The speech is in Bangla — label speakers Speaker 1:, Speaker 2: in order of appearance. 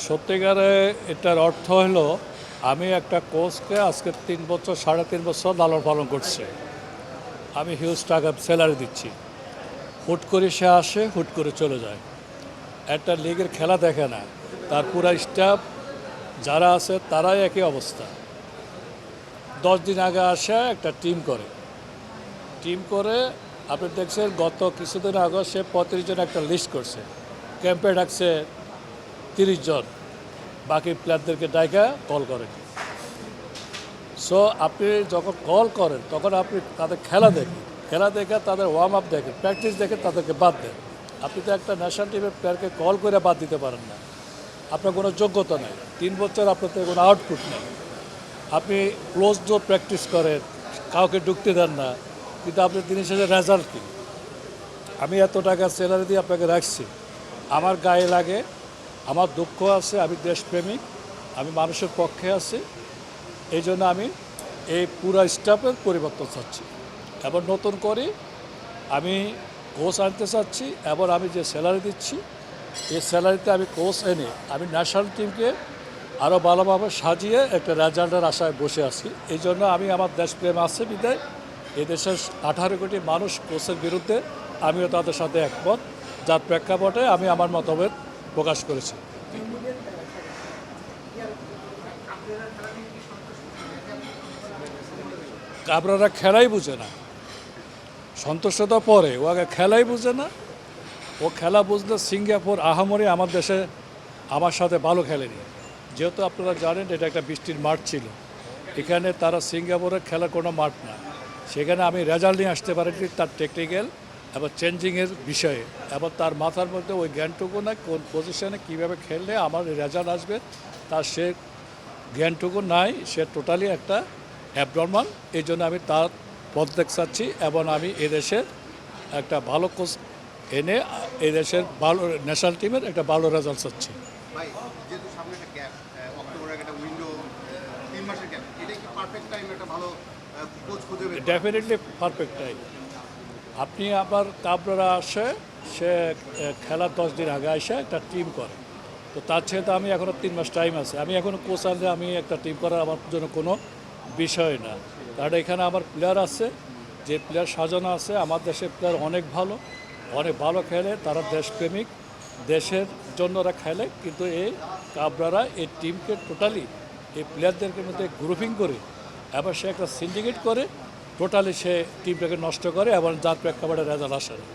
Speaker 1: সত্যিকারে এটার অর্থ হলো আমি একটা কোচকে আজকে 3 বছর 3.5 বছর লালন পালন করছি। আমি হিউজ টাকা স্যালারি দিচ্ছি। হুট করে সে আসে, হুট করে চলে যায়। একটা লিগের খেলা দেখে না, তার পুরা স্টাফ যারা আছে তারাই একই অবস্থা। 10 দিন আগে আসে একটা টিম করে আপনি দেখছেন গত কিছুদিন আগে সে 35 জন একটা লিস্ট করছে, ক্যাম্পে ডাকছে 30 জন, বাকি প্লেয়ারদেরকে ডাইকা কল করেন। সো আপনি যখন কল করেন তখন আপনি তাদের খেলা দেখে তাদের ওয়ার্ম আপ দেখেন, প্র্যাকটিস দেখে তাদেরকে বাদ দেন। আপনি তো একটা ন্যাশনাল টিমের প্লেয়ারকে কল করে বাদ দিতে পারেন না, আপনার কোনো যোগ্যতা নেই। 3 বছর আপনার থেকে কোনো আউটপুট নেই। আপনি ক্লোজ ডোর প্র্যাকটিস করেন, কাউকে ঢুকতে দেন না, কিন্তু আপনি দিনের শেষে রেজাল্ট কী? আমি এত টাকা স্যালারি দিয়ে আপনাকে রাখছি, আমার গায়ে লাগে, আমার দুঃখ আছে, আমি দেশপ্রেমিক, আমি মানুষের পক্ষে আছি। এই জন্য আমি এই পুরা স্টাফের পরিবর্তন চাচ্ছি এবং নতুন করে আমি কোচ আনতে চাচ্ছি এবং আমি যে স্যালারি দিচ্ছি এই স্যালারিতে আমি কোচ এনে আমি ন্যাশনাল টিমকে আরও ভালোভাবে সাজিয়ে একটা রেজাল্টের আশায় বসে আছি। এই জন্য আমি আমার দেশপ্রেম আছে বিদায় এই দেশের 18 কোটি মানুষ কোচের বিরুদ্ধে, আমিও তাদের সাথে একমত, যার প্রেক্ষাপটে আমি আমার মতভেদ প্রকাশ করেছি। কাবরারা খেলাই বুঝে না, সন্তুষ্টতা পরে, ও আগে খেলাই বুঝে না। ও খেলা বুঝলে সিঙ্গাপুর আহামরি আমার দেশে আমার সাথে ভালো খেলেনি। যেহেতু আপনারা জানেন এটা একটা বৃষ্টির মাঠ ছিল, এখানে তারা সিঙ্গাপুরের খেলার কোনো মাঠ না, সেখানে আমি রেজাল্ট নিয়ে আসতে পারিনি তার টেকনিক্যাল এবং চেঞ্জিংয়ের বিষয়ে, এবং তার মাথার মধ্যে ওই জ্ঞানটুকু না কোন পজিশনে কীভাবে খেললে আমার রেজাল্ট আসবে তার সে জ্ঞানটুকু নাই। সে টোটালি একটা অ্যাবনর্মাল। এই জন্য আমি তার পদত্যাগ চাচ্ছি এবং আমি এদেশের একটা ভালো কোচ এনে এদেশের ভালো ন্যাশনাল টিমের একটা ভালো রেজাল্ট চাচ্ছি।
Speaker 2: ভাই, যেহেতু সামনে একটা গ্যাপ, অক্টোবরের একটা উইন্ডো, 3 মাসের গ্যাপ, এটা কি পারফেক্ট টাইম একটা ভালো কোচ খুঁজে বের করার?
Speaker 1: Definitely perfect time. আপনি আবার কাবরারা আসে, সে খেলার 10 দিন আগে এসে একটা টিম করে, তো তার চেয়ে তো আমি এখনও 3 মাস টাইম আছে। আমি এখনও কোচ আনলে আমি একটা টিম করার আমার জন্য কোনো বিষয় না, কারণ এখানে আমার প্লেয়ার আছে, যে প্লেয়ার সাজানো আছে। আমার দেশের প্লেয়ার অনেক ভালো খেলে, তারা দেশপ্রেমিক, দেশের জন্য ওরা খেলে। কিন্তু এই কাবরারা এই টিমকে টোটালি এই প্লেয়ারদেরকে মধ্যে গ্রুপিং করে এবার সে একটা সিন্ডিকেট করে টোটালি সে টিমটাকে নষ্ট করে এবং যার প্রেক্ষাপটে রেজাল্ট আসে না।